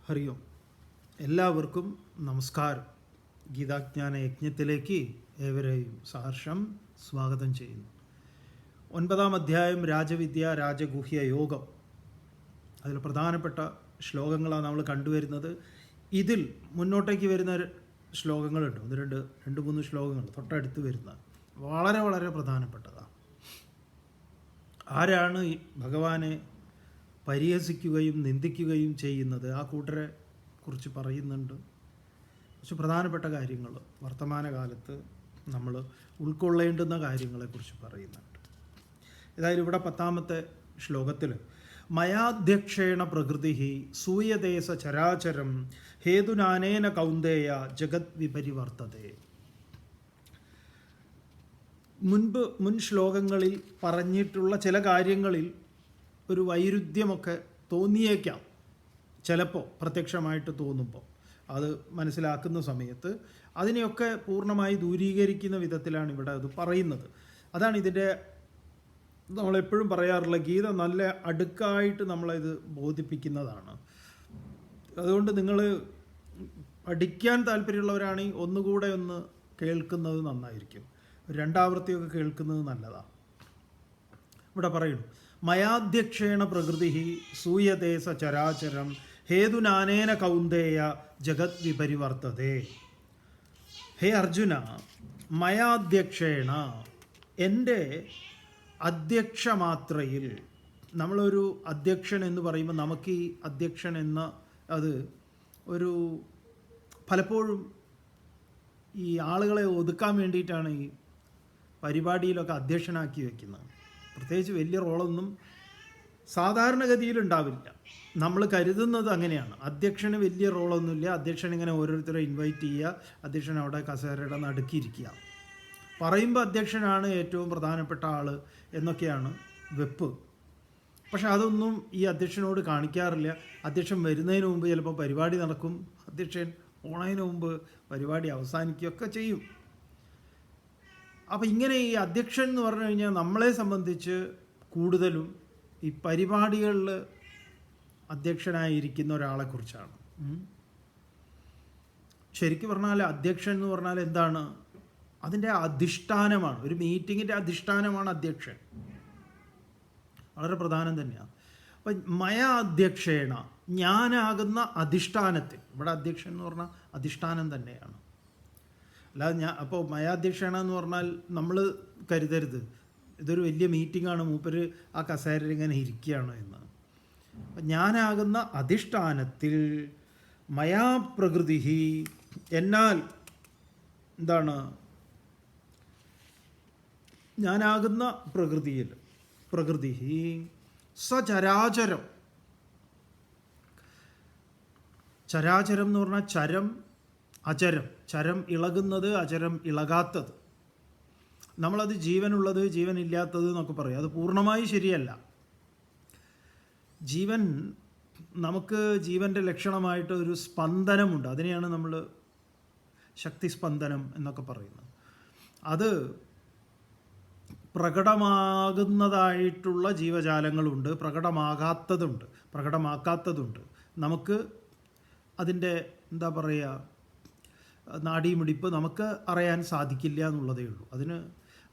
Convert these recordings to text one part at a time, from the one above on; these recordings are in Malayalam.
ഹരി ഓം. എല്ലാവർക്കും നമസ്കാരം. ഗീതാജ്ഞാന യജ്ഞത്തിലേക്ക് ഏവരെയും സഹർഷം സ്വാഗതം ചെയ്യുന്നു. 9-ാം അധ്യായം രാജവിദ്യ രാജഗുഹ്യ യോഗം. അതിൽ പ്രധാനപ്പെട്ട ശ്ലോകങ്ങളാണ് നമ്മൾ കണ്ടുവരുന്നത്. ഇതിൽ മുന്നോട്ടേക്ക് വരുന്ന ശ്ലോകങ്ങളുണ്ട്, രണ്ട് മൂന്ന് ശ്ലോകങ്ങൾ തൊട്ടടുത്ത് വരുന്ന വളരെ വളരെ പ്രധാനപ്പെട്ടതാണ്. ആരാണ് ഭഗവാനെ പരിഹസിക്കുകയും നിന്ദിക്കുകയും ചെയ്യുന്നത്, ആ കൂട്ടരെ കുറിച്ച് പറയുന്നുണ്ട്. കുറച്ച് പ്രധാനപ്പെട്ട കാര്യങ്ങൾ വർത്തമാനകാലത്ത് നമ്മൾ ഉൾക്കൊള്ളേണ്ടുന്ന കാര്യങ്ങളെക്കുറിച്ച് പറയുന്നുണ്ട്. ഏതായാലും ഇവിടെ 10-ാമത്തെ ശ്ലോകത്തിൽ മയാധ്യക്ഷേണ പ്രകൃതി സൂയദേശ ചരാചരം ഹേതുനാനേന കൗന്ദേയ ജഗത് വിപരിവർത്തതേ. മുൻ ശ്ലോകങ്ങളിൽ പറഞ്ഞിട്ടുള്ള ചില കാര്യങ്ങളിൽ ഒരു വൈരുദ്ധ്യമൊക്കെ തോന്നിയേക്കാം, ചിലപ്പോൾ പ്രത്യക്ഷമായിട്ട് തോന്നുമ്പോൾ. അത് മനസ്സിലാക്കുന്ന സമയത്ത് അതിനെയൊക്കെ പൂർണ്ണമായി ദൂരീകരിക്കുന്ന വിധത്തിലാണ് ഇവിടെ അത് പറയുന്നത്. അതാണ് ഇതിൻ്റെ, നമ്മളെപ്പോഴും പറയാറുള്ള, ഗീത നല്ല അടുക്കായിട്ട് നമ്മളത് ബോധിപ്പിക്കുന്നതാണ്. അതുകൊണ്ട് നിങ്ങൾ പഠിക്കാൻ താല്പര്യമുള്ളവരാണെങ്കിൽ ഒന്നുകൂടെ ഒന്ന് കേൾക്കുന്നത് നന്നായിരിക്കും. രണ്ടാവർത്തിയൊക്കെ കേൾക്കുന്നത് നല്ലതാണ്. ഇവിടെ പറയുന്നു, മയാധ്യക്ഷേണ പ്രകൃതി സൂയതേ സചരാചരം ഹേതുനാനേന കൗന്ദേയ ജഗത് വിപരിവർത്തതേ. ഹേ അർജുന, മയാധ്യക്ഷേണ, എൻ്റെ അധ്യക്ഷമാത്രയിൽ. നമ്മളൊരു അധ്യക്ഷൻ എന്ന് പറയുമ്പോൾ നമുക്ക് ഈ അധ്യക്ഷൻ എന്ന അത് ഒരു പലപ്പോഴും ഈ ആളുകളെ ഒതുക്കാൻ വേണ്ടിയിട്ടാണ് ഈ പരിപാടിയിലൊക്കെ അധ്യക്ഷനാക്കി വയ്ക്കുന്നത്. പ്രത്യേകിച്ച് വലിയ റോളൊന്നും സാധാരണഗതിയിൽ ഉണ്ടാവില്ല. നമ്മൾ കരുതുന്നത് അങ്ങനെയാണ്. അധ്യക്ഷന് വലിയ റോളൊന്നുമില്ല. അധ്യക്ഷൻ ഇങ്ങനെ ഓരോരുത്തരെ ഇൻവൈറ്റ് ചെയ്യുക, അധ്യക്ഷൻ അവിടെ കസേരയുടെ നടുക്കിയിരിക്കുക, പറയുമ്പോൾ അധ്യക്ഷനാണ് ഏറ്റവും പ്രധാനപ്പെട്ട ആൾ എന്നൊക്കെയാണ് വെപ്പ്. പക്ഷെ അതൊന്നും ഈ അധ്യക്ഷനോട് കാണിക്കാറില്ല. അധ്യക്ഷൻ വരുന്നതിന് മുമ്പ് ചിലപ്പോൾ പരിപാടി നടക്കും, അധ്യക്ഷൻ പോണതിന് മുമ്പ് പരിപാടി അവസാനിക്കുകയൊക്കെ ചെയ്യും. അപ്പോൾ ഇങ്ങനെ ഈ അധ്യക്ഷൻ എന്ന് പറഞ്ഞു കഴിഞ്ഞാൽ നമ്മളെ സംബന്ധിച്ച് കൂടുതലും ഈ പരിപാടികളിൽ അധ്യക്ഷനായിരിക്കുന്ന ഒരാളെക്കുറിച്ചാണ്. ശരിക്കും പറഞ്ഞാൽ അധ്യക്ഷൻ എന്ന് പറഞ്ഞാൽ എന്താണ്? അതിൻ്റെ അധിഷ്ഠാനമാണ്. ഒരു മീറ്റിങ്ങിൻ്റെ അധിഷ്ഠാനമാണ് അധ്യക്ഷൻ. വളരെ പ്രധാനം തന്നെയാണ്. അപ്പം അധ്യക്ഷേണ, ഞാനാകുന്ന അധിഷ്ഠാനത്തിൽ. ഇവിടെ അധ്യക്ഷൻ എന്ന് പറഞ്ഞാൽ അധിഷ്ഠാനം തന്നെയാണ്. അല്ലാതെ അപ്പോൾ മയാധ്യക്ഷേണ എന്ന് പറഞ്ഞാൽ നമ്മൾ കരുതരുത് ഇതൊരു വലിയ മീറ്റിംഗാണ്, മൂപ്പര് ആ കസേരയിൽ ഇങ്ങനെ ഇരിക്കുകയാണ് എന്ന്. ഞാനാകുന്ന അധിഷ്ഠാനത്തിൽ മയാ പ്രകൃതി, എന്നാൽ എന്താണ്, ഞാനാകുന്ന പ്രകൃതിയിൽ, പ്രകൃതി സചരാചരം. ചരാചരം എന്ന് പറഞ്ഞാൽ ചരം അചരം. ചരം ഇളകുന്നത്, അചരം ഇളകാത്തത്. നമ്മളത് ജീവനുള്ളത് ജീവനില്ലാത്തത് എന്നൊക്കെ പറയും. അത് പൂർണ്ണമായി ശരിയല്ല. ജീവൻ, നമുക്ക് ജീവൻ്റെ ലക്ഷണമായിട്ട് ഒരു സ്പന്ദനമുണ്ട്. അതിനെയാണ് നമ്മൾ ശക്തിസ്പന്ദനം എന്നൊക്കെ പറയുന്നത്. അത് പ്രകടമാകുന്നതായിട്ടുള്ള ജീവജാലങ്ങളുണ്ട്, പ്രകടമാക്കാത്തതുണ്ട്. നമുക്ക് അതിൻ്റെ എന്താ പറയുക, നാഡീമിടിപ്പ് നമുക്ക് അറിയാൻ സാധിക്കില്ല എന്നുള്ളതേ ഉള്ളൂ.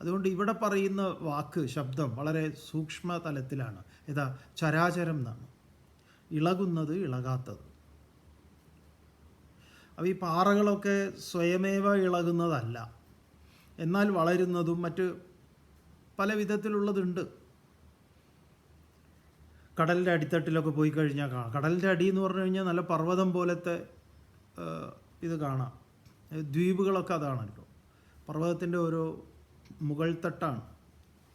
അതുകൊണ്ട് ഇവിടെ പറയുന്ന വാക്ക്, ശബ്ദം വളരെ സൂക്ഷ്മ തലത്തിലാണ്. ഏതാ? ചരാചരം എന്നാണ്. ഇളകുന്നത്, ഇളകാത്തത്. അപ്പോൾ ഈ പാറകളൊക്കെ സ്വയമേവ ഇളകുന്നതല്ല, എന്നാൽ വളരുന്നതും മറ്റ് പല വിധത്തിലുള്ളതുണ്ട്. കടലിൻ്റെ അടിത്തട്ടിലൊക്കെ പോയി കഴിഞ്ഞാൽ കാണാം. കടലിൻ്റെ അടി എന്ന് പറഞ്ഞു കഴിഞ്ഞാൽ നല്ല പർവ്വതം പോലത്തെ ഇത് കാണാം. ദ്വീപുകളൊക്കെ അതാണല്ലോ, പർവ്വതത്തിൻ്റെ ഓരോ മുകൾ തട്ടാണ്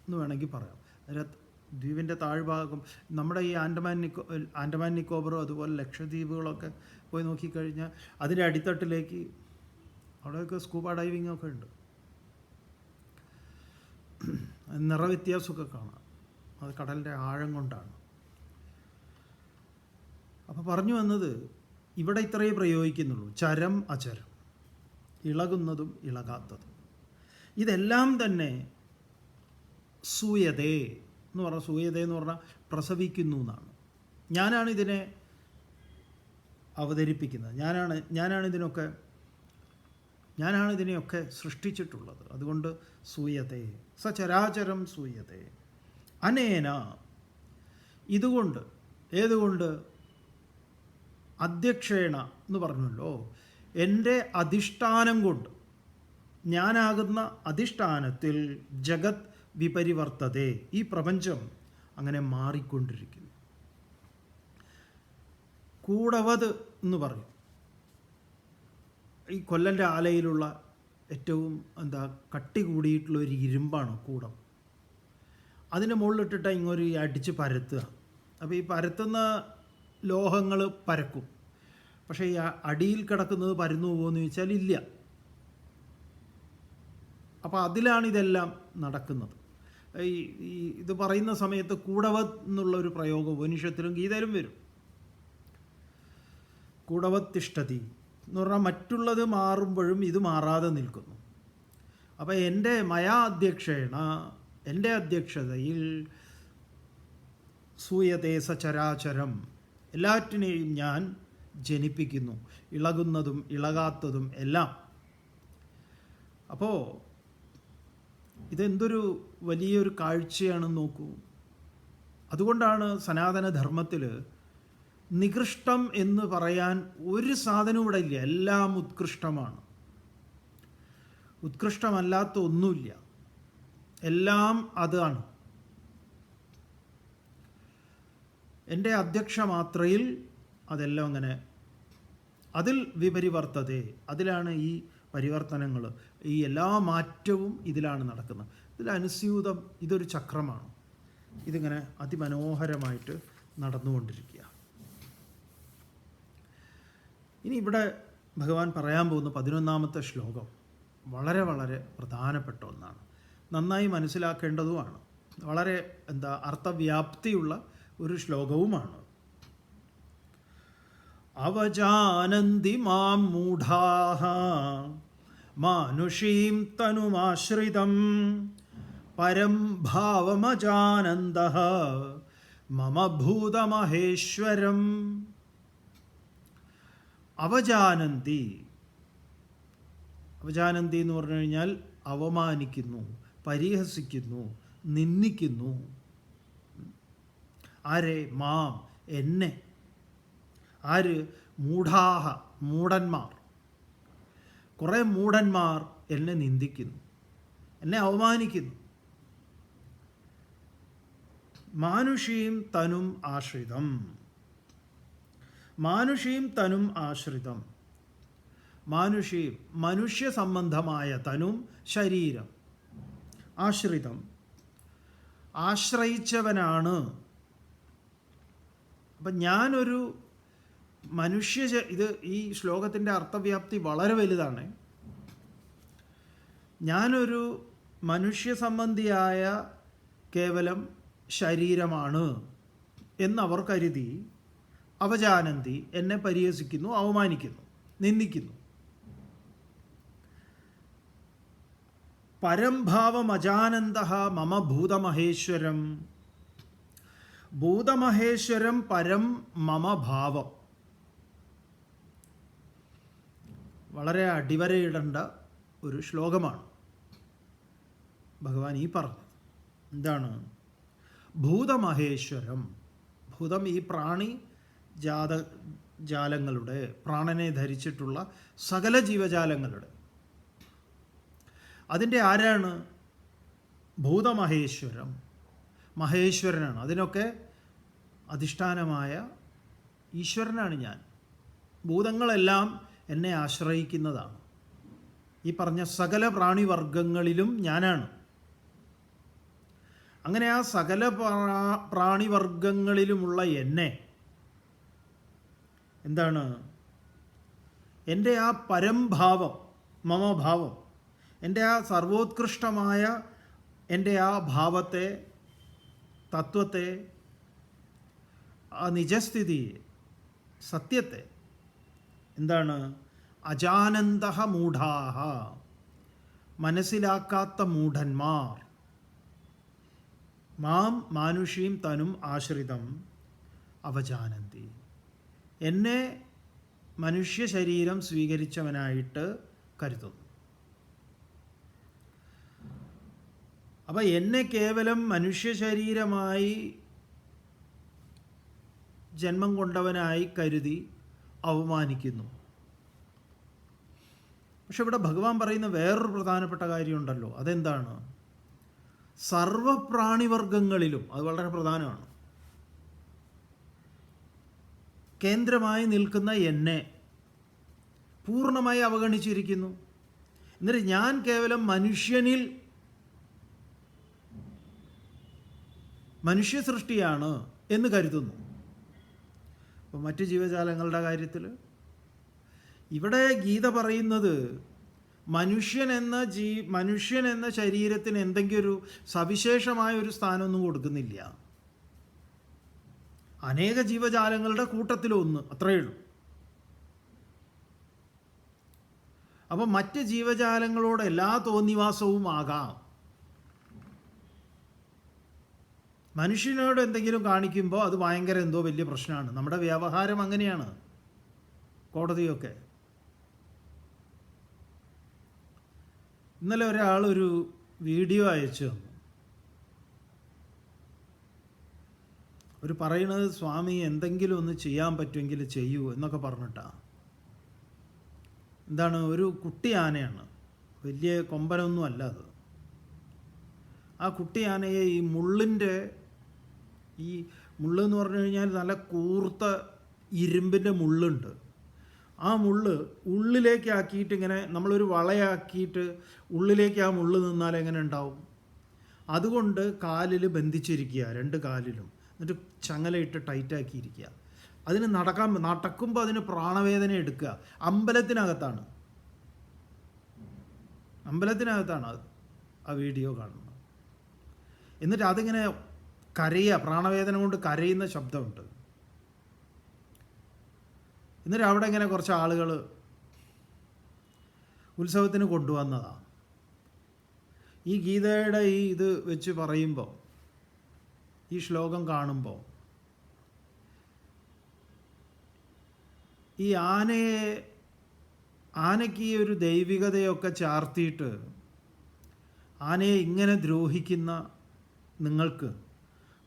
എന്ന് വേണമെങ്കിൽ പറയാം. ദ്വീപിൻ്റെ താഴ്ഭാഗം, നമ്മുടെ ഈ ആൻഡമാൻ നിക്കോബറും അതുപോലെ ലക്ഷദ്വീപുകളൊക്കെ പോയി നോക്കിക്കഴിഞ്ഞാൽ അതിൻ്റെ അടിത്തട്ടിലേക്ക് അവിടെയൊക്കെ സ്കൂബ ഡൈവിംഗ് ഒക്കെ ഉണ്ട്. നിറവ്യത്യാസമൊക്കെ കാണാം. അത് കടലിൻ്റെ ആഴം കൊണ്ടാണ്. അപ്പോൾ പറഞ്ഞു വന്നത്, ഇവിടെ ഇത്രയേ പ്രയോഗിക്കുന്നുള്ളൂ. ചരം അചരം, ഇളകുന്നതും ഇളകാത്തതും. ഇതെല്ലാം തന്നെ സൂയതേ എന്ന് പറഞ്ഞാൽ, സൂയതേ എന്ന് പറഞ്ഞാൽ പ്രസവിക്കുന്നു എന്നാണ്. ഞാനാണ് ഇതിനെ അവതരിപ്പിക്കുന്നത്. ഞാനാണ് ഇതിനെയൊക്കെ സൃഷ്ടിച്ചിട്ടുള്ളത്. അതുകൊണ്ട് സൂയത്തെ സചരാചരം സൂയത്തെ അനേന, ഇതുകൊണ്ട്, ഏതുകൊണ്ട്, അധ്യക്ഷേണ എന്ന് പറഞ്ഞല്ലോ, എൻ്റെ അധിഷ്ഠാനം കൊണ്ട്, ഞാനാകുന്ന അധിഷ്ഠാനത്തിൽ ജഗത് വിപരിവർത്തതേ, ഈ പ്രപഞ്ചം അങ്ങനെ മാറിക്കൊണ്ടിരിക്കുന്നു. കൂടവത് എന്ന് പറയും. ഈ കൊല്ലൻ്റെ ആലയിലുള്ള ഏറ്റവും കട്ടി കൂടിയിട്ടുള്ള ഒരു ഇരുമ്പാണ് കൂടം. അതിൻ്റെ മുകളിലിട്ടിട്ട് ഇങ്ങൊരു അടിച്ച് പരത്തുക. അപ്പോൾ ഈ പരത്തുന്ന ലോഹങ്ങൾ പരക്കും. പക്ഷേ ഈ അടിയിൽ കിടക്കുന്നത് പരന്നു പോകുമെന്ന് ചോദിച്ചാൽ ഇല്ല. അപ്പോൾ അതിലാണ് ഇതെല്ലാം നടക്കുന്നത്. ഇത് പറയുന്ന സമയത്ത് കൂടവത് എന്നുള്ളൊരു പ്രയോഗം ഉപനിഷത്തിലും ഗീതയിലും വരും. കൂടവത് തിഷ്ഠതി എന്ന് പറഞ്ഞാൽ മറ്റുള്ളത് മാറുമ്പോഴും ഇത് മാറാതെ നിൽക്കുന്നു. അപ്പോൾ എൻ്റെ മയാധ്യക്ഷേണ, എൻ്റെ അധ്യക്ഷതയിൽ സൂയതേ സചരാചരം, എല്ലാറ്റിനെയും ഞാൻ ജനിപ്പിക്കുന്നു, ഇളകുന്നതും ഇളകാത്തതും എല്ലാം. അപ്പോൾ ഇതെന്തൊരു വലിയൊരു കാഴ്ചയാണെന്ന് നോക്കൂ. അതുകൊണ്ടാണ് സനാതനധർമ്മത്തിൽ നികൃഷ്ടം എന്ന് പറയാൻ ഒരു സാധനവും ഇവിടെ ഇല്ല. എല്ലാം ഉത്കൃഷ്ടമാണ്. ഉത്കൃഷ്ടമല്ലാത്ത ഒന്നുമില്ല, എല്ലാം അതാണ്. എൻ്റെ അധ്യക്ഷമാത്രയിൽ അതെല്ലാം അങ്ങനെ അതിൽ വിപരിവർത്തതേ, അതിലാണ് ഈ പരിവർത്തനങ്ങൾ, ഈ എല്ലാ മാറ്റവും ഇതിലാണ് നടക്കുന്നത്. ഇതിൽ അനുസ്യൂതം, ഇതൊരു ചക്രമാണ്. ഇതിങ്ങനെ അതിമനോഹരമായിട്ട് നടന്നുകൊണ്ടിരിക്കുക. ഇനി ഇവിടെ ഭഗവാൻ പറയാൻ പോകുന്ന 11ാമത്തെ ശ്ലോകം വളരെ വളരെ പ്രധാനപ്പെട്ട ഒന്നാണ്. നന്നായി മനസ്സിലാക്കേണ്ടതുമാണ്. വളരെ അർത്ഥവ്യാപ്തിയുള്ള ഒരു ശ്ലോകവുമാണ്. അവജാനന്തി മാം മൂഢാഃ മാനുഷീം തനുമാശ്രിതം പരം ഭാവമജാനന്തഃ മമ ഭൂതമഹേശ്വരം. അവജാനന്തി, അവജാനന്തി എന്ന് പറഞ്ഞു കഴിഞ്ഞാൽ അവമാനിക്കുന്നു, പരിഹസിക്കുന്നു, നിന്ദിക്കുന്നു. ആരെ? മാം, എന്നെ. ആര്? മൂഢാഹ, മൂഢന്മാർ. കുറേ മൂഢന്മാർ എന്നെ നിന്ദിക്കുന്നു, എന്നെ അവമാനിക്കുന്നു. മാനുഷീം തനും ആശ്രിതം, മാനുഷീം തനും ആശ്രിതം. മാനുഷീം, മനുഷ്യ സംബന്ധമായ, തനും ശരീരം, ആശ്രിതം, ആശ്രയിച്ചവനാണ്. അപ്പം ഞാനൊരു ഇത് ഈ ശ്ലോകത്തിൻ്റെ അർത്ഥവ്യാപ്തി വളരെ വലുതാണ്. ഞാനൊരു മനുഷ്യ സംബന്ധിയായ കേവലം ശരീരമാണ് എന്നവർ കരുതി അവജാനന്തി, എന്നെ പരിഹസിക്കുന്നു, അവമാനിക്കുന്നു, നിന്ദിക്കുന്നു. പരംഭാവമജാനന്തഃ മമ ഭൂതമഹേശ്വരം. ഭൂതമഹേശ്വരം പരം മമ ഭാവം. വളരെ അടിവരയിടേണ്ട ഒരു ശ്ലോകമാണ് ഭഗവാൻ ഈ പറഞ്ഞത്. എന്താണ്? ഭൂതമഹേശ്വരം. ഭൂതം ഈ പ്രാണി ജാലങ്ങളുടെ, പ്രാണനെ ധരിച്ചിട്ടുള്ള സകല ജീവജാലങ്ങളുടെ, അതിൻ്റെ ആരാണ്? ഭൂതമഹേശ്വരം, മഹേശ്വരനാണ്. അതിനൊക്കെ അധിഷ്ഠാനമായ ഈശ്വരനാണ് ഞാൻ. ഭൂതങ്ങളെല്ലാം എന്നെ ആശ്രയിക്കുന്നതാണ്. ഈ പറഞ്ഞ സകല പ്രാണിവർഗങ്ങളിലും ഞാനാണ്. അങ്ങനെ ആ സകല പ്രാണിവർഗങ്ങളിലുമുള്ള എന്നെ എന്താണ്? എൻ്റെ ആ പരംഭാവം, മമഭാവം, എൻ്റെ ആ സർവോത്കൃഷ്ടമായ എൻ്റെ ആ ഭാവത്തെ, തത്വത്തെ, ആ നിജസ്ഥിതിയെ, സത്യത്തെ എന്താണ്? അജാനന്തഃ മൂഢാഃ, മനസ്സിലാക്കാത്ത മൂഢന്മാർ. മാം മാനുഷീം തനും ആശ്രിതം അവജാനന്തി, എന്നെ മനുഷ്യ ശരീരം സ്വീകരിച്ചവനായിട്ട് കരുതുന്നു. അപ്പം എന്നെ കേവലം മനുഷ്യ ശരീരമായി ജന്മം കൊണ്ടവനായി കരുതി അവമാനിക്കുന്നു. പക്ഷെ ഇവിടെ ഭഗവാൻ പറയുന്ന വേറൊരു പ്രധാനപ്പെട്ട കാര്യമുണ്ടല്ലോ. അതെന്താണ്? സർവപ്രാണിവർഗങ്ങളിലും, അത് വളരെ പ്രധാനമാണ്, കേന്ദ്രമായി നിൽക്കുന്ന എന്നെ പൂർണ്ണമായി അവഗണിച്ചിരിക്കുന്നു. എന്നിട്ട് ഞാൻ കേവലം മനുഷ്യനിൽ, മനുഷ്യ സൃഷ്ടിയാണ് എന്ന് കരുതുന്നു. അപ്പോൾ മറ്റു ജീവജാലങ്ങളുടെ കാര്യത്തിൽ ഇവിടെ ഗീത പറയുന്നത് മനുഷ്യൻ എന്ന ശരീരത്തിന് എന്തെങ്കിലും ഒരു സവിശേഷമായ ഒരു സ്ഥാനമൊന്നും കൊടുക്കുന്നില്ല. അനേക ജീവജാലങ്ങളുടെ കൂട്ടത്തിലൊന്ന്, അത്രയേ ഉള്ളൂ. അപ്പം മറ്റ് ജീവജാലങ്ങളോട് എല്ലാ തോന്നിവാസവും ആകാം. മനുഷ്യനോട് എന്തെങ്കിലും കാണിക്കുമ്പോൾ അത് ഭയങ്കര എന്തോ വലിയ പ്രശ്നമാണ്. നമ്മുടെ വ്യവഹാരം അങ്ങനെയാണ്, കോടതിയൊക്കെ. ഇന്നലെ ഒരാളൊരു വീഡിയോ അയച്ചു തന്നു. ഒരു പറയണത്, സ്വാമി എന്തെങ്കിലും ഒന്ന് ചെയ്യാൻ പറ്റുമെങ്കിൽ ചെയ്യൂ എന്നൊക്കെ പറഞ്ഞിട്ടാണ്. എന്താണ്, ഒരു കുട്ടി ആനയാണ്, വലിയ കൊമ്പനൊന്നും അല്ല അത്. ആ കുട്ടി ആനയെ ഈ മുള്ളെന്ന് പറഞ്ഞു കഴിഞ്ഞാൽ നല്ല കൂർത്ത ഇരുമ്പിൻ്റെ മുള്ളുണ്ട്. ആ മുള്ള് ഉള്ളിലേക്ക് ആക്കിയിട്ട് ഇങ്ങനെ നമ്മളൊരു വളയാക്കിയിട്ട് ഉള്ളിലേക്ക് ആ മുള്ള് നിന്നാൽ എങ്ങനെ ഉണ്ടാവും? അതുകൊണ്ട് കാലിൽ ബന്ധിച്ചിരിക്കുക, രണ്ട് കാലിലും, എന്നിട്ട് ചങ്ങലയിട്ട് ടൈറ്റാക്കിയിരിക്കുക. അതിന് നടക്കുമ്പോൾ അതിന് പ്രാണവേദന എടുക്കുക. അമ്പലത്തിനകത്താണ് ആ വീഡിയോ കാണുന്നത്. എന്നിട്ട് അതിങ്ങനെ കരയുക, പ്രാണവേദന കൊണ്ട് കരയുന്ന ശബ്ദമുണ്ട്. എന്നിട്ട് അവിടെ ഇങ്ങനെ കുറച്ച് ആളുകൾ ഉത്സവത്തിന് കൊണ്ടുവന്നതാണ്. ഈ ഗീതയുടെ ഇത് വെച്ച് പറയുമ്പോൾ, ഈ ശ്ലോകം കാണുമ്പോൾ, ഈ ആനയ്ക്ക് ഈ ഒരു ദൈവികതയൊക്കെ ചാർത്തിയിട്ട് ആനയെ ഇങ്ങനെ ദ്രോഹിക്കുന്ന നിങ്ങൾക്ക്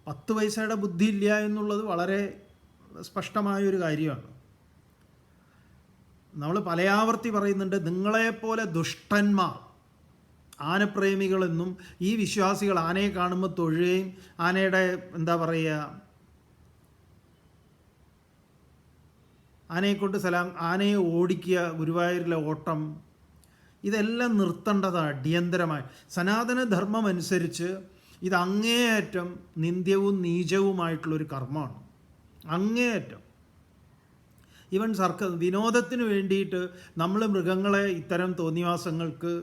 10 പൈസയുടെ ബുദ്ധി ഇല്ല എന്നുള്ളത് വളരെ സ്പഷ്ടമായൊരു കാര്യമാണ്. നമ്മൾ പലയാവർത്തി പറയുന്നുണ്ട്, നിങ്ങളെപ്പോലെ ദുഷ്ടന്മാർ, ആനപ്രേമികളെന്നും ഈ വിശ്വാസികൾ ആനയെ കാണുമ്പോൾ തൊഴുകയും ആനയുടെ ആനയെക്കൊണ്ട് ആനയെ ഓടിക്കുക, ഗുരുവായൂരിലെ ഓട്ടം, ഇതെല്ലാം നിർത്തേണ്ടതാണ് അടിയന്തരമായി. സനാതനധർമ്മം അനുസരിച്ച് ഇത് അങ്ങേയറ്റം നിന്ദ്യവും നീചവുമായിട്ടുള്ളൊരു കർമ്മമാണ്, അങ്ങേയറ്റം. ഈവൻ വിനോദത്തിന് വേണ്ടിയിട്ട് നമ്മൾ മൃഗങ്ങളെ ഇത്തരം തോന്നിവാസങ്ങൾക്ക്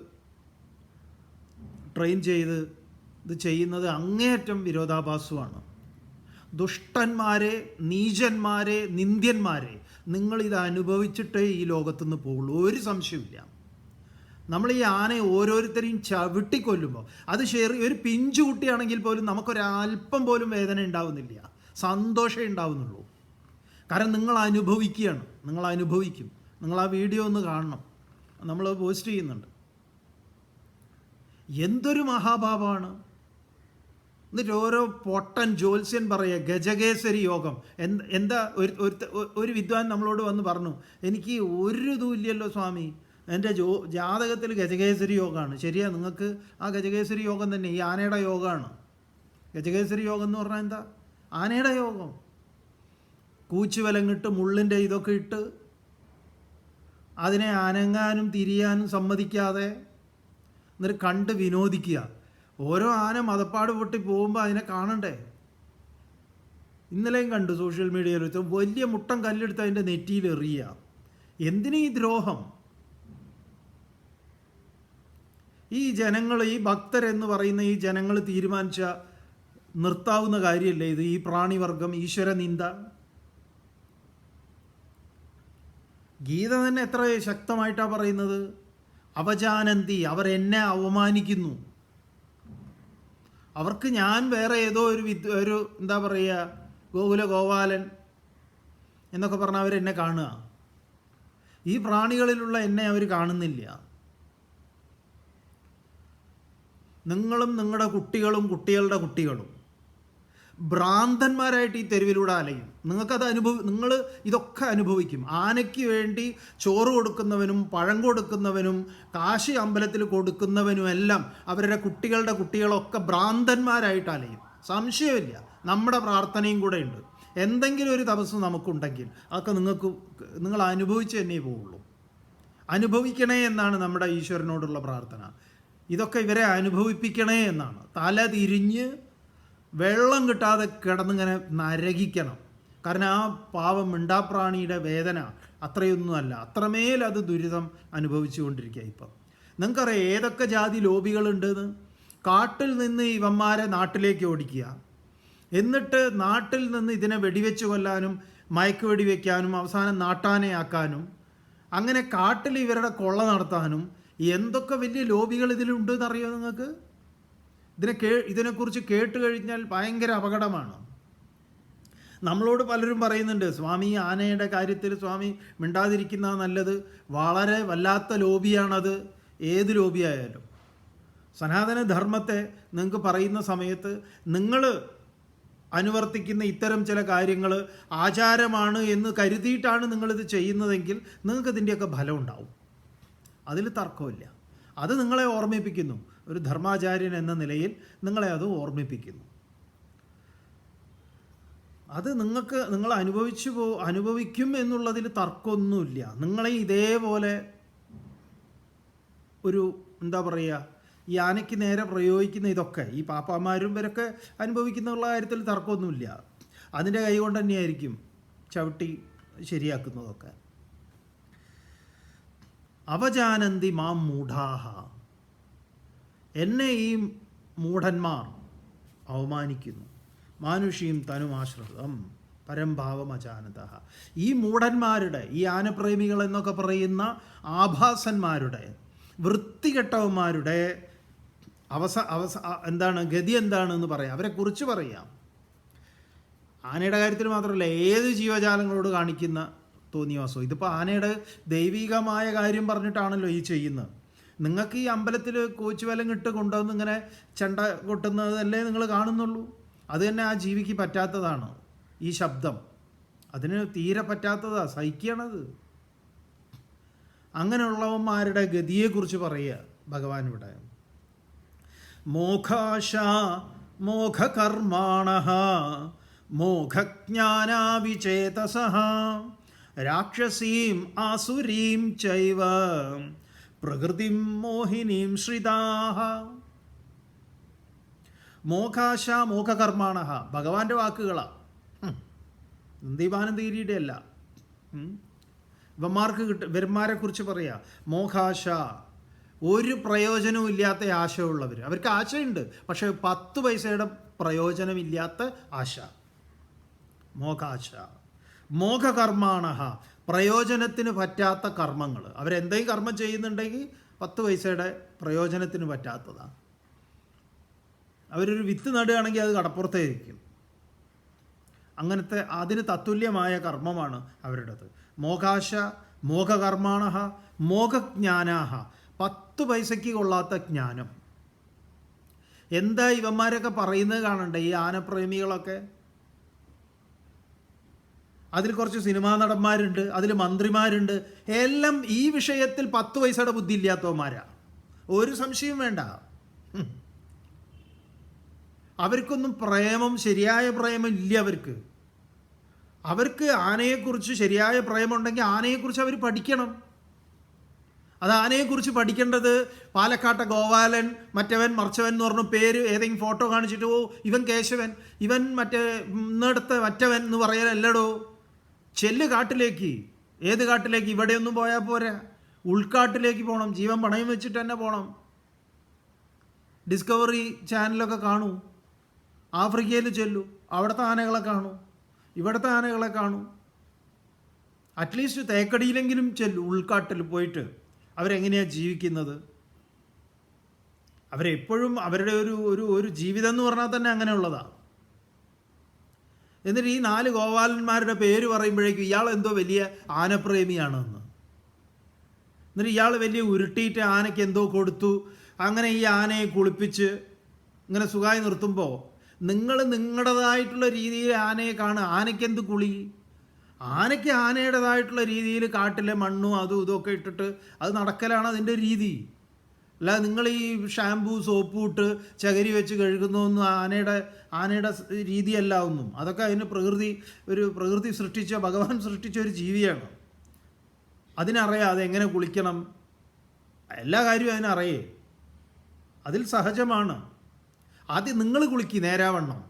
ട്രെയിൻ ചെയ്ത് ഇത് ചെയ്യുന്നത് അങ്ങേയറ്റം വിരോധാഭാസമാണ്. ദുഷ്ടന്മാരെ, നീചന്മാരെ, നിന്ദ്യന്മാരെ, നിങ്ങളിത് അനുഭവിച്ചിട്ടേ ഈ ലോകത്തുനിന്ന് പോകുള്ളൂ, ഒരു സംശയമില്ല. നമ്മൾ ഈ ആനയെ ഓരോരുത്തരെയും ചവിട്ടിക്കൊല്ലുമ്പോൾ, അത് ഒരു പിഞ്ചു കുട്ടിയാണെങ്കിൽ പോലും നമുക്കൊരല്പം പോലും വേദന ഉണ്ടാവുന്നില്ല, സന്തോഷമേ ഉണ്ടാവുന്നുള്ളൂ. കാരണം നിങ്ങൾ അനുഭവിക്കുകയാണ്, നിങ്ങൾ അനുഭവിക്കും. നിങ്ങൾ ആ വീഡിയോ ഒന്ന് കാണണം, നമ്മൾ പോസ്റ്റ് ചെയ്യുന്നുണ്ട്. എന്തൊരു മഹാഭാവമാണ്. എന്നിട്ട് ഓരോ പൊട്ടൻ ജ്യോത്സ്യൻ പറയുക ഗജകേസരി യോഗം. എന്താ ഒരു വിദ്വാൻ നമ്മളോട് വന്ന് പറഞ്ഞു, എനിക്ക് ഒരു ഇതുമില്ലല്ലോ സ്വാമി, എൻ്റെ ജാതകത്തിൽ ഗജകേസരി യോഗമാണ്. ശരിയാ, നിങ്ങൾക്ക് ആ ഗജകേസരി യോഗം തന്നെ ഈ ആനയുടെ യോഗമാണ്. ഗജകേസരി യോഗം എന്ന് പറഞ്ഞാൽ എന്താ? ആനയുടെ യോഗം. കൂച്ചുവലങ്ങിട്ട് മുള്ളിൻ്റെ ഇതൊക്കെ ഇട്ട് അതിനെ അനങ്ങാനും തിരിയാനും സമ്മതിക്കാതെ എന്നിട്ട് കണ്ട് വിനോദിക്കുക. ഓരോ ആന മതപ്പാട് പൊട്ടി പോകുമ്പോൾ അതിനെ കാണണ്ടേ? ഇന്നലെയും കണ്ടു സോഷ്യൽ മീഡിയയിൽ വലിയ മുട്ടൻ കല്ലെടുത്ത് അതിൻ്റെ നെറ്റിയിൽ എറിയുക. എന്തിനീ ദ്രോഹം? ഈ ജനങ്ങൾ, ഈ ഭക്തരെന്ന് പറയുന്ന ഈ ജനങ്ങൾ തീരുമാനിച്ച നിർത്താവുന്ന കാര്യമല്ലേ ഇത്? ഈ പ്രാണിവർഗം, ഈശ്വര നിന്ദ. ഗീത തന്നെ എത്ര ശക്തമായിട്ടാണ് പറയുന്നത്. അവജാനന്തി, അവർ എന്നെ അവമാനിക്കുന്നു. അവർക്ക് ഞാൻ വേറെ ഏതോ ഒരു എന്താ പറയുക, ഗോകുല ഗോപാലൻ എന്നൊക്കെ പറഞ്ഞാൽ അവരെന്നെ കാണുക. ഈ പ്രാണികളിലുള്ള എന്നെ അവർ കാണുന്നില്ല. നിങ്ങളും നിങ്ങളുടെ കുട്ടികളും കുട്ടികളുടെ കുട്ടികളും ഭ്രാന്തന്മാരായിട്ട് ഈ തെരുവിലൂടെ അലയും. നിങ്ങൾ ഇതൊക്കെ അനുഭവിക്കും. ആനയ്ക്ക് വേണ്ടി ചോറ് കൊടുക്കുന്നവനും പഴം കൊടുക്കുന്നവനും കാശി അമ്പലത്തിൽ കൊടുക്കുന്നവനുമെല്ലാം അവരുടെ കുട്ടികളൊക്കെ ഭ്രാന്തന്മാരായിട്ട് അലയും. സംശയമില്ല. നമ്മുടെ പ്രാർത്ഥനയും കൂടെ ഉണ്ട്. എന്തെങ്കിലും ഒരു തപസ് നമുക്കുണ്ടെങ്കിൽ അതൊക്കെ നിങ്ങൾ അനുഭവിച്ച് തന്നെ പോവുള്ളൂ. അനുഭവിക്കണേ എന്നാണ് നമ്മുടെ ഈശ്വരനോടുള്ള പ്രാർത്ഥന. ഇതൊക്കെ ഇവരെ അനുഭവിപ്പിക്കണേ എന്നാണ്. തല തിരിഞ്ഞ് വെള്ളം കിട്ടാതെ കിടന്നിങ്ങനെ നരകിക്കണം. കാരണം ആ പാവം മിണ്ടാപ്രാണിയുടെ വേദന അത്രയൊന്നുമല്ല, അത്രമേൽ അത് ദുരിതം അനുഭവിച്ചു കൊണ്ടിരിക്കുക. ഇപ്പം നിങ്ങൾക്കറിയാം ഏതൊക്കെ ജാതി ലോബികളുണ്ടെന്ന്. കാട്ടിൽ നിന്ന് ഇവന്മാരെ നാട്ടിലേക്ക് ഓടിക്കുക, എന്നിട്ട് നാട്ടിൽ നിന്ന് ഇതിനെ വെടിവെച്ച് കൊല്ലാനും മയക്ക് വെടിവെക്കാനും അവസാനം നാട്ടാനയാക്കാനും അങ്ങനെ കാട്ടിൽ ഇവരുടെ കൊള്ള നടത്താനും എന്തൊക്കെ വലിയ ലോബികൾ ഇതിലുണ്ടെന്നറിയോ നിങ്ങൾക്ക്? ഇതിനെക്കുറിച്ച് കേട്ട് കഴിഞ്ഞാൽ ഭയങ്കര അപകടമാണ്. നമ്മളോട് പലരും പറയുന്നുണ്ട്, സ്വാമി ആനയുടെ കാര്യത്തിൽ സ്വാമി മിണ്ടാതിരിക്കുന്ന നല്ലത്, വളരെ വല്ലാത്ത ലോബിയാണത്. ഏത് ലോബിയായാലും സനാതന ധർമ്മത്തെ നിങ്ങൾക്ക് പറയുന്ന സമയത്ത് നിങ്ങൾ അനുവർത്തിക്കുന്ന ഇത്തരം ചില കാര്യങ്ങൾ ആചാരമാണ് എന്ന് കരുതിയിട്ടാണ് നിങ്ങളിത് ചെയ്യുന്നതെങ്കിൽ നിങ്ങൾക്ക് ഇതിൻ്റെയൊക്കെ ഫലം ഉണ്ടാവും. അതിൽ തർക്കമില്ല. അത് നിങ്ങളെ ഓർമ്മിപ്പിക്കുന്നു. ഒരു ധർമാചാര്യൻ എന്ന നിലയിൽ നിങ്ങളെ അത് ഓർമ്മിപ്പിക്കുന്നു. അത് നിങ്ങൾ അനുഭവിക്കും എന്നുള്ളതിൽ തർക്കമൊന്നുമില്ല. നിങ്ങളെ ഇതേപോലെ ഒരു എന്താ പറയുക, ഈ ആനയ്ക്ക് നേരെ പ്രയോഗിക്കുന്ന ഇതൊക്കെ ഈ പാപ്പാമാരും ഇവരൊക്കെ അനുഭവിക്കുന്നുള്ള കാര്യത്തിൽ തർക്കമൊന്നുമില്ല. അതിൻ്റെ കൈ കൊണ്ട് തന്നെയായിരിക്കും ചവിട്ടി ശരിയാക്കുന്നതൊക്കെ. അവജാനന്തി മാം മൂഢാഹ, എന്നെ ഈ മൂഢന്മാർ അവമാനിക്കുന്നു. മാനുഷീം തനുമാശ്രിതം പരംഭാവം അജാനത. ഈ മൂഢന്മാരുടെ, ഈ ആനപ്രേമികൾ എന്നൊക്കെ പറയുന്ന ആഭാസന്മാരുടെ, വൃത്തികെട്ടവന്മാരുടെ എന്താണ് ഗതി എന്താണെന്ന് പറയാം, അവരെക്കുറിച്ച് പറയാം. ആനയുടെ കാര്യത്തിൽ മാത്രമല്ല, ഏത് ജീവജാലങ്ങളോട് കാണിക്കുന്ന തോന്നിയവാസോ. ഇതിപ്പോൾ ആനയുടെ ദൈവികമായ കാര്യം പറഞ്ഞിട്ടാണല്ലോ ഈ ചെയ്യുന്നത്. നിങ്ങൾക്ക് ഈ അമ്പലത്തിൽ കോച്ചുവലം ഇട്ട് കൊണ്ടുവന്ന് ഇങ്ങനെ ചെണ്ട കൊട്ടുന്നതല്ലേ നിങ്ങൾ കാണുന്നുള്ളൂ. അത് തന്നെ ആ ജീവിക്ക് പറ്റാത്തതാണ്. ഈ ശബ്ദം അതിന് തീരെ പറ്റാത്തതാണ്, സഹിക്കണത്. അങ്ങനെയുള്ളവന്മാരുടെ ഗതിയെക്കുറിച്ച് പറയുക ഭഗവാൻ ഇവിടെ. മോഘാശ മോഘകർമാണഃ മോഘജ്ഞാനാവിചേതസഃ രാക്ഷസീം ആസുരീം ചൈവ പ്രകൃതിം മോഹിനീം ശ്രിതാഃ. മോഘാശ മോഘകർമാണഃ ഭഗവാന്റെ വാക്കുകളാണ്. നന്ദിബാനന്ദഗിരിയുടെ അല്ല. ഇവന്മാരെ കുറിച്ച് പറയാ. മോഘാശ, ഒരു പ്രയോജനവും ഇല്ലാത്ത ആശയുള്ളവർ. അവർക്ക് ആശയുണ്ട്, പക്ഷെ 10 പൈസയുടെ പ്രയോജനമില്ലാത്ത ആശ. മോഘാശ. മോഘകർമാണഃ, പ്രയോജനത്തിന് പറ്റാത്ത കർമ്മങ്ങൾ. അവരെന്തെങ്കിലും കർമ്മം ചെയ്യുന്നുണ്ടെങ്കിൽ 10 പൈസയുടെ പ്രയോജനത്തിന് പറ്റാത്തതാണ്. അവരൊരു വിത്ത് നടുകയാണെങ്കിൽ അത് കടപ്പുറത്തേക്കും. അങ്ങനത്തെ അതിന് തത്തുല്യമായ കർമ്മമാണ് അവരുടേത്. മോഘാശ മോഘകർമാണഃ മോഘജ്ഞാനാഹ, 10 പൈസയ്ക്ക് കൊള്ളാത്ത ജ്ഞാനം. എന്താ ഇവന്മാരൊക്കെ പറയുന്നത് കാണണ്ടേ, ഈ ആനപ്രേമികളൊക്കെ. അതിൽ കുറച്ച് സിനിമാ നടന്മാരുണ്ട്, അതിൽ മന്ത്രിമാരുണ്ട്, എല്ലാം ഈ വിഷയത്തിൽ 10 പൈസയുടെ ബുദ്ധി ഇല്ലാത്തവന്മാരാ. ഒരു സംശയവും വേണ്ട. അവർക്കൊന്നും ശരിയായ പ്രേമം ഇല്ല. അവർക്ക് ആനയെക്കുറിച്ച് ശരിയായ പ്രേമുണ്ടെങ്കിൽ ആനയെക്കുറിച്ച് അവർ പഠിക്കണം. അത് ആനയെക്കുറിച്ച് പഠിക്കേണ്ടത് പാലക്കാട്ടെ ഗോപാലൻ, മറ്റവൻ മറിച്ചവൻ എന്ന് പറഞ്ഞ പേര് ഏതെങ്കിലും ഫോട്ടോ കാണിച്ചിട്ട് ഓ ഇവൻ കേശവൻ, ഇവൻ മറ്റേ ഇന്നടുത്ത മറ്റവൻ എന്ന് പറയാനല്ലടോ. ചെല്ല് കാട്ടിലേക്ക്. ഏത് കാട്ടിലേക്ക്? ഇവിടെയൊന്നും പോയാൽ പോരാ, ഉൾക്കാട്ടിലേക്ക് പോകണം. ജീവൻ പണയം വെച്ചിട്ട് തന്നെ പോകണം. ഡിസ്കവറി ചാനലൊക്കെ കാണൂ. ആഫ്രിക്കയിൽ ചെല്ലൂ, അവിടുത്തെ ആനകളെ കാണൂ, ഇവിടുത്തെ ആനകളെ കാണൂ. അറ്റ്ലീസ്റ്റ് തേക്കടിയിലെങ്കിലും ചെല്ലൂ, ഉൾക്കാട്ടിൽ പോയിട്ട് അവരെങ്ങനെയാണ് ജീവിക്കുന്നത്. അവരെപ്പോഴും അവരുടെ ഒരു ജീവിതം എന്ന് പറഞ്ഞാൽ തന്നെ അങ്ങനെയുള്ളതാണ്. എന്നിട്ട് ഈ 4 ഗോപാലന്മാരുടെ പേര് പറയുമ്പോഴേക്കും ഇയാൾ എന്തോ വലിയ ആനപ്രേമിയാണെന്ന്. എന്നിട്ട് ഇയാൾ വലിയ ഉരുട്ടിയിട്ട് ആനയ്ക്ക് എന്തോ കൊടുത്തു. അങ്ങനെ ഈ ആനയെ കുളിപ്പിച്ച് ഇങ്ങനെ സുഖമായി നിർത്തുമ്പോൾ നിങ്ങൾ നിങ്ങളുടേതായിട്ടുള്ള രീതിയിൽ ആനയെ കാണുക. ആനയ്ക്ക് എന്ത് കുളി? ആനയ്ക്ക് ആനയുടേതായിട്ടുള്ള രീതിയിൽ കാട്ടിലെ മണ്ണും അതും ഇതൊക്കെ ഇട്ടിട്ട് അത് നടക്കലാണ് അതിൻ്റെ രീതി. അല്ല നിങ്ങൾ ഈ ഷാമ്പൂ സോപ്പ് ഇട്ട് ചകിരി വെച്ച് കഴുകുന്നതൊന്നും ആനയുടെ രീതിയല്ല ഒന്നും. അതൊക്കെ അതിന് പ്രകൃതി സൃഷ്ടിച്ച, ഭഗവാൻ സൃഷ്ടിച്ച ഒരു ജീവിയാണ്. അതിനറിയാം അതെങ്ങനെ കുളിക്കണം, എല്ലാ കാര്യവും അതിനറിയേ. അതിൽ സഹജമാണ്. ആദ്യം നിങ്ങൾ കുളിക്കുക നേരാവണ്ണം.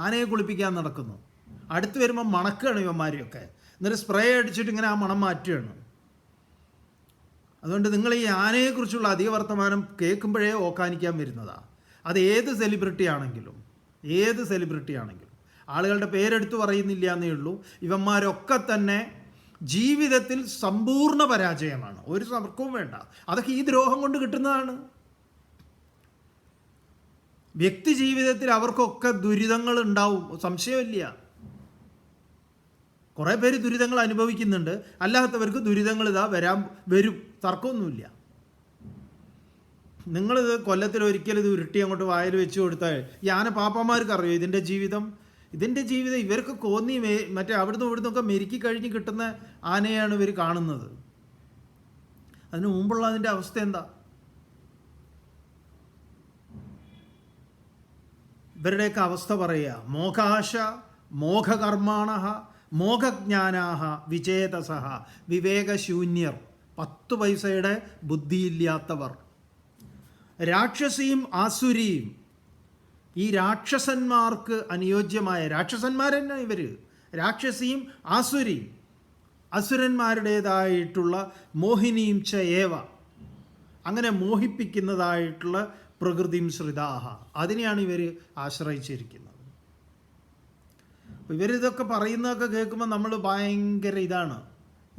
ആനയെ കുളിപ്പിക്കാൻ നടക്കുന്നു. അടുത്ത് വരുമ്പോൾ മണക്കുകയാണ് ഇവന്മാരെയൊക്കെ. എന്നിട്ട് സ്പ്രേ അടിച്ചിട്ട് ഇങ്ങനെ ആ മണം മാറ്റുകയാണ്. അതുകൊണ്ട് നിങ്ങൾ ഈ ആനയെക്കുറിച്ചുള്ള അധിക വർത്തമാനം കേൾക്കുമ്പോഴേ ഓക്കാനിക്കാൻ വരുന്നതാണ്. അത് ഏത് സെലിബ്രിറ്റി ആണെങ്കിലും ആളുകളുടെ പേരെടുത്ത് പറയുന്നില്ല എന്നേ ഉള്ളൂ. ഇവന്മാരൊക്കെ തന്നെ ജീവിതത്തിൽ സമ്പൂർണ്ണ പരാജയമാണ്. ഒരു തർക്കവും വേണ്ട. അതൊക്കെ ഈ ദ്രോഹം കൊണ്ട് കിട്ടുന്നതാണ്. വ്യക്തി ജീവിതത്തിൽ അവർക്കൊക്കെ ദുരിതങ്ങൾ ഉണ്ടാവും, സംശയമില്ല. കുറേ പേര് ദുരിതങ്ങൾ അനുഭവിക്കുന്നുണ്ട്, അല്ലാത്തവർക്ക് ദുരിതങ്ങൾ വരും, തർക്കമൊന്നുമില്ല. നിങ്ങളിത് കൊല്ലത്തിൽ ഒരിക്കലും ഇത് ഉരുട്ടി അങ്ങോട്ട് വായിൽ വെച്ച് കൊടുത്താൽ ഈ ആന പാപ്പന്മാർക്ക് അറിയോ ഇതിൻ്റെ ജീവിതം? ഇവർക്ക് കോന്നി മറ്റേ അവിടുന്ന് ഇവിടുന്നൊക്കെ മെരുക്കി കഴിഞ്ഞ് കിട്ടുന്ന ആനയാണ് ഇവർ കാണുന്നത്. അതിന് മുമ്പുള്ള അതിൻ്റെ അവസ്ഥ എന്താ? ഇവരുടെയൊക്കെ അവസ്ഥ പറയുക. മോഘാശ മോഘകർമാണ മോഘജ്ഞാനാഹ വിചേതസഹ വിവേകശൂന്യർ. 10 പൈസയുടെ ബുദ്ധിയില്ലാത്തവർ. രാക്ഷസിയും ആസുരിയും. ഈ രാക്ഷസന്മാർക്ക് അനുയോജ്യമായ രാക്ഷസന്മാരെന്നെ ഇവർ. രാക്ഷസിയും ആസുരിയും, അസുരന്മാരുടേതായിട്ടുള്ള മോഹിനിയും ച ഏവ, അങ്ങനെ മോഹിപ്പിക്കുന്നതായിട്ടുള്ള പ്രകൃതിം ശ്രിതാഹ, അതിനെയാണ് ഇവർ ആശ്രയിച്ചിരിക്കുന്നത്. ഇവരിതൊക്കെ പറയുന്നതൊക്കെ കേൾക്കുമ്പോൾ നമ്മൾ ഭയങ്കര ഇതാണ്.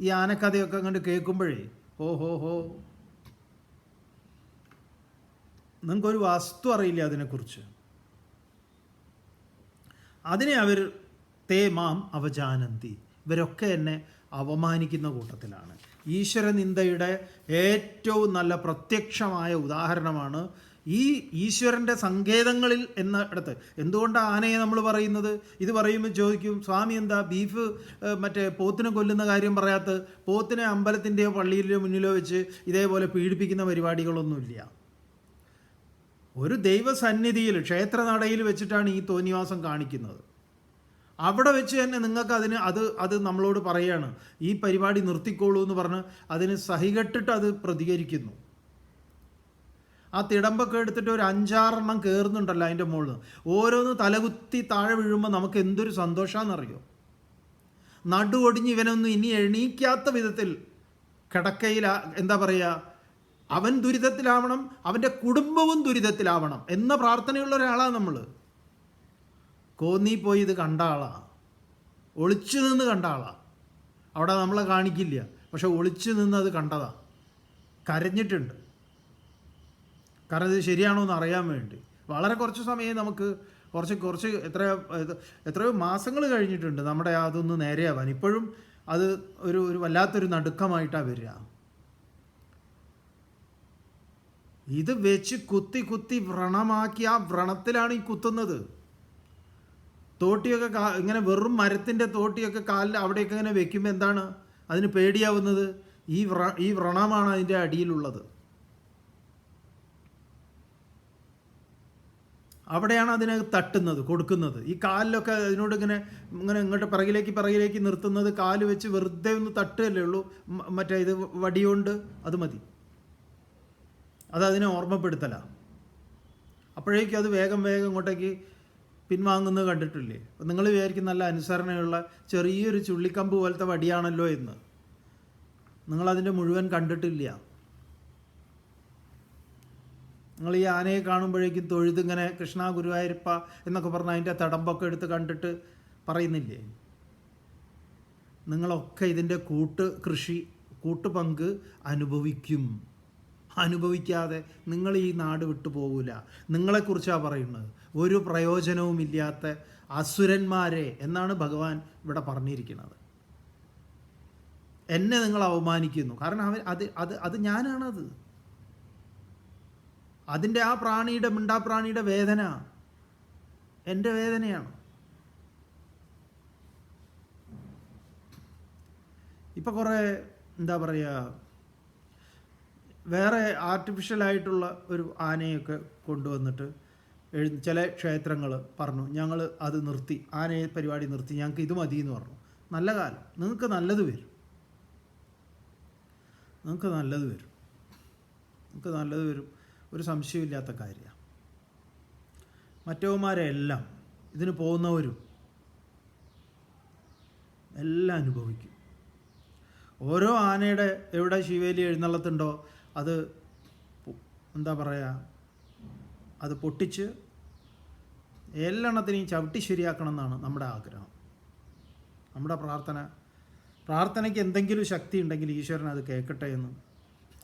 ഈ ആനക്കഥയൊക്കെ അങ്ങോട്ട് കേൾക്കുമ്പോഴേ ഹോ നിങ്ങൾക്കൊരു വസ്തു അറിയില്ല അതിനെക്കുറിച്ച്. അതിനെ അവർ തേ മാം അവജാനന്തി, ഇവരൊക്കെ എന്നെ അവമാനിക്കുന്ന കൂട്ടത്തിലാണ്. ഈശ്വരനിന്ദയുടെ ഏറ്റവും നല്ല പ്രത്യക്ഷമായ ഉദാഹരണമാണ് ഈ ഈശ്വരൻ്റെ സങ്കേതങ്ങളിൽ എന്ന ഇടത്ത്. എന്തുകൊണ്ടാണ് ആനയെ നമ്മൾ പറയുന്നത്? ഇത് പറയുമ്പോൾ ചോദിക്കും, സ്വാമി എന്താ ബീഫ് മറ്റേ പോത്തിനെ കൊല്ലുന്ന കാര്യം പറയാത്ത? പോത്തിനെ അമ്പലത്തിൻ്റെയോ പള്ളിയിലെയോ മുന്നിലോ വെച്ച് ഇതേപോലെ പീഡിപ്പിക്കുന്ന പരിപാടികളൊന്നുമില്ല. ഒരു ദൈവസന്നിധിയിൽ ക്ഷേത്രനടയിൽ വെച്ചിട്ടാണ് ഈ തോന്നിവാസം കാണിക്കുന്നത്. അവിടെ വെച്ച് തന്നെ നിങ്ങൾക്ക് അത് നമ്മളോട് പറയാണ്, ഈ പരിപാടി നിർത്തിക്കോളൂ എന്ന് പറഞ്ഞ് അതിന് സഹികെട്ടിട്ട് അത് പ്രതികരിക്കുന്നു. ആ തിടമ്പൊക്കെ എടുത്തിട്ട് ഒരു 5-6 എണ്ണം കയറുന്നുണ്ടല്ലോ അതിൻ്റെ മുകളിൽ. ഓരോന്ന് തലകുത്തി താഴെ വീഴുമ്പോൾ നമുക്ക് എന്തൊരു സന്തോഷമാണെന്നറിയോ? നടുവൊടിഞ്ഞ് ഇവനൊന്നും ഇനി എണീക്കാത്ത വിധത്തിൽ കിടക്കയിൽ എന്താ പറയുക, അവൻ ദുരിതത്തിലാവണം, അവൻ്റെ കുടുംബവും ദുരിതത്തിലാവണം എന്ന പ്രാർത്ഥനയുള്ള ഒരാളാണ് നമ്മൾ. കോന്നി പോയി ഇത് കണ്ട ആളാണ്, ഒളിച്ചു നിന്ന് കണ്ട ആളാണ്. അവിടെ നമ്മളെ കാണിക്കില്ല, പക്ഷെ ഒളിച്ചു നിന്ന് അത് കണ്ടതാണ്, കരഞ്ഞിട്ടുണ്ട്. കാരണം ഇത് ശരിയാണോ എന്ന് അറിയാൻ വേണ്ടി. വളരെ കുറച്ച് സമയം നമുക്ക് കുറച്ച് എത്രയോ മാസങ്ങൾ കഴിഞ്ഞിട്ടുണ്ട് നമ്മുടെ അതൊന്ന് നേരെയാവാൻ. ഇപ്പോഴും അത് ഒരു വല്ലാത്തൊരു നടുക്കമായിട്ടാണ് വരിക. ഇത് വെച്ച് കുത്തി വ്രണമാക്കി ആ വ്രണത്തിലാണ് ഈ കുത്തുന്നത്. തോട്ടിയൊക്കെ ഇങ്ങനെ വെറും മരത്തിൻ്റെ തോട്ടിയൊക്കെ കാലിൽ അവിടെയൊക്കെ ഇങ്ങനെ വെക്കുമ്പോൾ എന്താണ് അതിന് പേടിയാവുന്നത്? ഈ വ്രണമാണ് അതിൻ്റെ അടിയിലുള്ളത്. അവിടെയാണ് അതിനെ തട്ടുന്നത്, കൊടുക്കുന്നത്. ഈ കാലിലൊക്കെ അതിനോട് ഇങ്ങനെ ഇങ്ങോട്ട് പിറകിലേക്ക് നിർത്തുന്നത് കാല് വെച്ച് വെറുതെ ഒന്ന് തട്ടുകയല്ലേ ഉള്ളൂ. മറ്റേ ഇത് വടിയുണ്ട്, അത് മതി. അതതിനെ ഓർമ്മപ്പെടുത്തലാണ്. അപ്പോഴേക്കും അത് വേഗം ഇങ്ങോട്ടേക്ക് പിൻവാങ്ങുന്നത് കണ്ടിട്ടില്ലേ? അപ്പം നിങ്ങൾ വിചാരിക്കും നല്ല അനുസരണയുള്ള ചെറിയൊരു ചുള്ളിക്കമ്പ് പോലത്തെ വടിയാണല്ലോ എന്ന്. നിങ്ങളതിൻ്റെ മുഴുവൻ കണ്ടിട്ടില്ല. നിങ്ങൾ ഈ ആനയെ കാണുമ്പോഴേക്കും തൊഴുതിങ്ങനെ കൃഷ്ണ ഗുരുവായൂരപ്പ എന്നൊക്കെ പറഞ്ഞ് അതിൻ്റെ തടമ്പൊക്കെ എടുത്ത് കണ്ടിട്ട് പറയുന്നില്ലേ? നിങ്ങളൊക്കെ ഇതിൻ്റെ കൂട്ടുപങ്ക് അനുഭവിക്കാതെ നിങ്ങൾ ഈ നാട് വിട്ടു പോകില്ല. നിങ്ങളെക്കുറിച്ചാണ് പറയുന്നത്. ഒരു പ്രയോജനവുമില്ലാത്ത അസുരന്മാരെ എന്നാണ് ഭഗവാൻ ഇവിടെ പറഞ്ഞിരിക്കുന്നത്. എന്നെ നിങ്ങൾ അവമാനിക്കുന്നു. കാരണം അത് ഞാനാണത്. അതിൻ്റെ ആ പ്രാണിയുടെ മിണ്ടാപ്രാണിയുടെ വേദന എൻ്റെ വേദനയാണ്. ഇപ്പം കുറേ എന്താ പറയുക, വേറെ ആർട്ടിഫിഷ്യലായിട്ടുള്ള ഒരു ആനയൊക്കെ കൊണ്ടുവന്നിട്ട് ചില ക്ഷേത്രങ്ങൾ പറഞ്ഞു ഞങ്ങൾ അത് നിർത്തി, ആനയെ പരിപാടി നിർത്തി, ഞങ്ങൾക്ക് ഇത് മതി എന്ന് പറഞ്ഞു. നല്ല കാലം, നിങ്ങൾക്ക് നല്ലത് വരും, നിങ്ങൾക്ക് നല്ലത് വരും, നിങ്ങൾക്ക് നല്ലത് വരും, ഒരു സംശയമില്ലാത്ത കാര്യമാണ്. മറ്റവന്മാരെല്ലാം ഇതിന് പോകുന്നവരും എല്ലാം അനുഭവിക്കും. ഓരോ ആനയുടെ എവിടെ ശിവേലി എഴുന്നള്ളത്തുണ്ടോ അത് എന്താ പറയുക, അത് പൊട്ടിച്ച് എല്ലെണ്ണത്തിനെയും ചവിട്ടി ശരിയാക്കണം എന്നാണ് നമ്മുടെ ആഗ്രഹം. നമ്മുടെ പ്രാർത്ഥനയ്ക്ക് എന്തെങ്കിലും ശക്തി ഉണ്ടെങ്കിൽ ഈശ്വരൻ അത് കേൾക്കട്ടെ എന്ന്,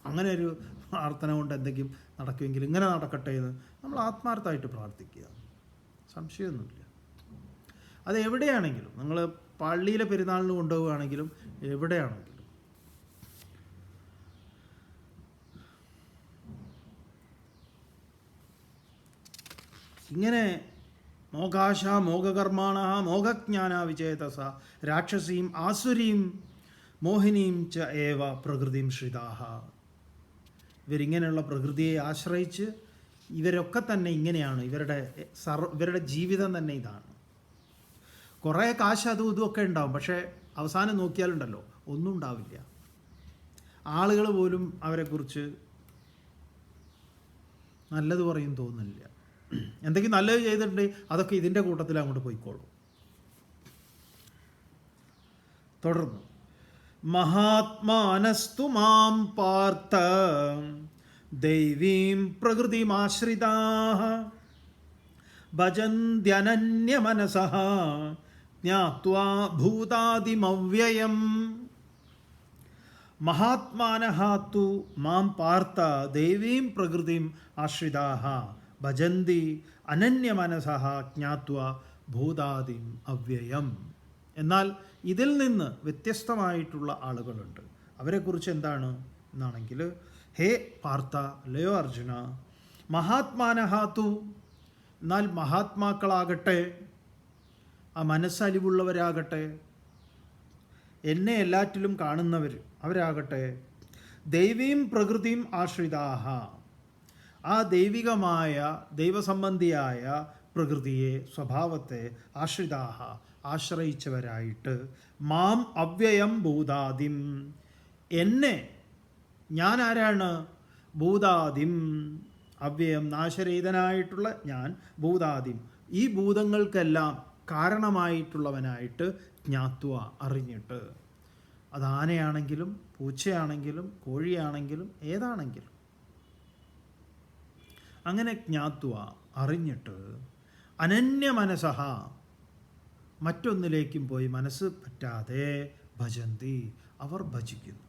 അങ്ങനെ ഒരു പ്രാർത്ഥന കൊണ്ട് എന്തെങ്കിലും നടക്കുമെങ്കിൽ ഇങ്ങനെ നടക്കട്ടെ എന്ന് നമ്മൾ ആത്മാർത്ഥമായിട്ട് പ്രാർത്ഥിക്കുക. സംശയമൊന്നുമില്ല. അത് എവിടെയാണെങ്കിലും, നിങ്ങൾ പള്ളിയിലെ പെരുന്നാളിന് കൊണ്ടുപോവുകയാണെങ്കിലും എവിടെയാണെങ്കിലും. ഇങ്ങനെ മോകാശ മോകകർമാണ മോഹജ്ഞാന വിചേതസ രാക്ഷസീം ആസുരീം മോഹിനീം ച ഏവ പ്രകൃതിം ശ്രിതാഹ. ഇവരിങ്ങനെയുള്ള പ്രകൃതിയെ ആശ്രയിച്ച് ഇവരൊക്കെ തന്നെ ഇങ്ങനെയാണ്, ഇവരുടെ ജീവിതം തന്നെ ഇതാണ്. കുറേ കാശ് അതും ഇതുമൊക്കെ ഉണ്ടാവും, പക്ഷേ അവസാനം നോക്കിയാലുണ്ടല്ലോ ഒന്നും ഉണ്ടാവില്ല. ആളുകൾ പോലും അവരെക്കുറിച്ച് നല്ലത് പറയും തോന്നുന്നില്ല. എന്തെങ്കിലും നല്ലത് ചെയ്തിട്ടുണ്ടെങ്കിൽ അതൊക്കെ ഇതിൻ്റെ കൂട്ടത്തിൽ അങ്ങോട്ട് പോയിക്കോളും. തുടർന്ന് മഹാത്മാനസ്തു മാം പാർത്ഥ ദൈവീം പ്രകൃതിമാശ്രിതാഃ ഭജന്ത്യനന്യമനസഃ ജ്ഞാത്വാ ഭൂതാദിമവ്യയം. മഹാത്മാനഃ തു മാം പാർത്ഥ ദൈവീം പ്രകൃതിം ആശ്രിതാഃ ഭജന്തി അനന്യമനസഃ ജ്ഞാത്വാ ഭൂതാദിം അവ്യയം. എന്നാൽ ഇതിൽ നിന്ന് വ്യത്യസ്തമായിട്ടുള്ള ആളുകളുണ്ട്. അവരെക്കുറിച്ച് എന്താണ് എന്നാണെങ്കിൽ, ഹേ പാർത്ഥ, അല്ലയോ അർജുന, മഹാത്മാനഃ തു, എന്നാൽ മഹാത്മാക്കളാകട്ടെ, ആ മനസ്സലിവുള്ളവരാകട്ടെ, എന്നെ എല്ലാറ്റിലും കാണുന്നവർ അവരാകട്ടെ, ദൈവീം പ്രകൃതിയും ആശ്രിതാഹ, ആ ദൈവികമായ ദൈവസംബന്ധിയായ പ്രകൃതിയെ, സ്വഭാവത്തെ, ആശ്രിതാഹ, ആശ്രയിച്ചവരായിട്ട്, മാം അവ്യയം ഭൂതാദിം, എന്നെ, ഞാൻ ആരാണ്, ഭൂതാദിം, അവ്യയം നാശരഹിതനായിട്ടുള്ള ഞാൻ, ഭൂതാദിം, ഈ ഭൂതങ്ങൾക്കെല്ലാം കാരണമായിട്ടുള്ളവനായിട്ട്, ജ്ഞാത്വ, അറിഞ്ഞിട്ട്, അത് ആനയാണെങ്കിലും പൂച്ചയാണെങ്കിലും കോഴിയാണെങ്കിലും ഏതാണെങ്കിലും, അങ്ങനെ ജ്ഞാത്വ, അറിഞ്ഞിട്ട്, അനന്യമനസഃ, മറ്റൊന്നിലേക്കും പോയി മനസ്സ് പറ്റാതെ, ഭജന്തി, അവർ ഭജിക്കുന്നു.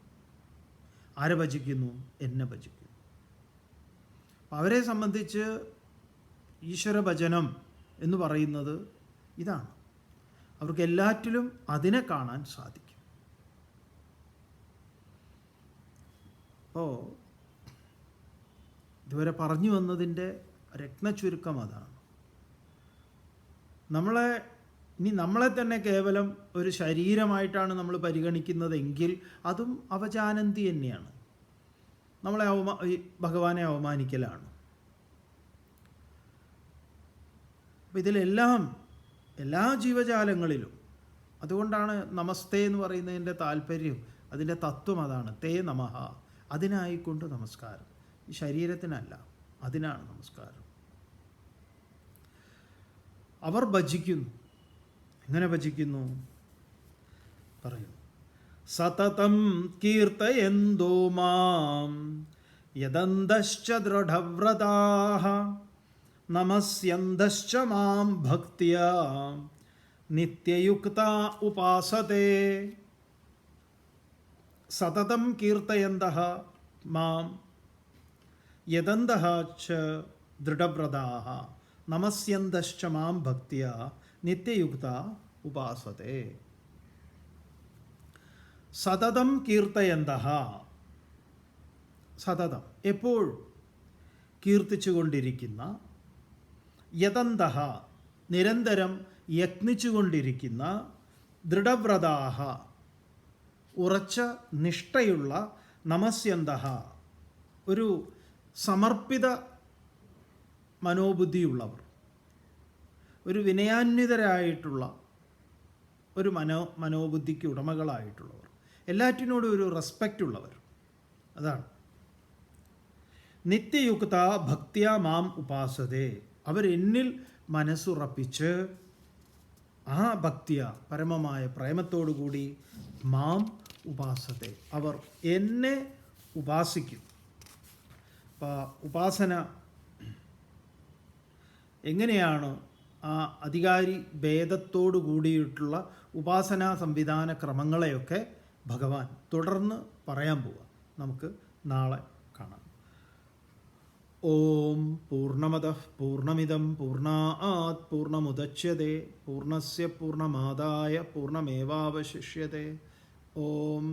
ആരെ ഭജിക്കുന്നു? എന്നെ ഭജിക്കുന്നു. അവരെ സംബന്ധിച്ച് ഈശ്വര ഭജനം എന്ന് പറയുന്നത് ഇതാണ്. അവർക്ക് എല്ലാറ്റിലും അതിനെ കാണാൻ സാധിക്കും. അപ്പോൾ ഇതുവരെ പറഞ്ഞു വന്നതിൻ്റെ രത്നചുരുക്കം അതാണ്. നമ്മളെ തന്നെ കേവലം ഒരു ശരീരമായിട്ടാണ് നമ്മൾ പരിഗണിക്കുന്നതെങ്കിൽ അതും അവജാനന്തി തന്നെയാണ്. ഭഗവാനെ അവമാനിക്കലാണ്. അപ്പം ഇതിലെല്ലാം, എല്ലാ ജീവജാലങ്ങളിലും, അതുകൊണ്ടാണ് നമസ്തേ എന്ന് പറയുന്നതിൻ്റെ താല്പര്യം, അതിൻ്റെ തത്വം അതാണ്. തേ നമഃ, അതിനായിക്കൊണ്ട് നമസ്കാരം. ഈ ശരീരത്തിനല്ല, അതിനാണ് നമസ്കാരം. അവർ ഭജിക്കുന്നു. എങ്ങനെ ഭജിക്കുന്നു പറയുന്നു. സതതം കീർത്തയന്തോ മാം യദന്തശ്ച ദൃഢവ്രതാഃ നമസ്യന്തശ്ച മാം ഭക്ത്യാ നിത്യയുക്താ ഉപാസതേ. സതതം കീർത്തയന്തഃ മാം യദന്തഃ ച ദൃഢവ്രതാഃ നമസ്യന്തശ്ച മാം ഭക്ത്യാ നിത്യയുക്ത ഉപാസതേ. സതതം കീർത്തയന്തഃ, സതതം എപ്പോഴും കീർത്തിച്ചു കൊണ്ടിരിക്കുന്ന, യതന്തഃ നിരന്തരം യത്നിച്ചു കൊണ്ടിരിക്കുന്ന, ദൃഢവ്രതാഹ ഉറച്ച നിഷ്ഠയുള്ള, നമസ്യന്തഃ ഒരു സമർപ്പിത മനോബുദ്ധിയുള്ളവർ, ഒരു വിനയാന്വിതരായിട്ടുള്ള ഒരു മനോബുദ്ധിക്ക് ഉടമകളായിട്ടുള്ളവർ, എല്ലാറ്റിനോടും ഒരു റെസ്പെക്റ്റ് ഉള്ളവർ. അതാണ് നിത്യയുക്ത ഭക്തിയ മാം ഉപാസതേ, അവരെന്നിൽ മനസ്സുറപ്പിച്ച് ആ ഭക്തിയ പരമമായ പ്രേമത്തോടുകൂടി മാം ഉപാസത്തെ അവർ എന്നെ ഉപാസിക്കും. അപ്പോൾ ഉപാസന എങ്ങനെയാണ് ആ അധികാരി ഭേദത്തോടു കൂടിയിട്ടുള്ള ഉപാസനാ സംവിധാന ക്രമങ്ങളെയൊക്കെ ഭഗവാൻ തുടർന്ന് പറയാൻ പോവുക. നമുക്ക് നാളെ കാണാം. ഓം പൂർണ്ണമദഃ പൂർണ്ണമിദം പൂർണ്ണാത് പൂർണ്ണമുദച്യതേ പൂർണ്ണസ്യ പൂർണ്ണമാദായ പൂർണ്ണമേവാവശിഷ്യതേ. ഓം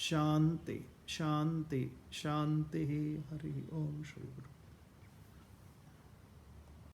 ശാന്തി ശാന്തി ശാന്തി. ഹരി ഓം ശ്രീ ഗുരു.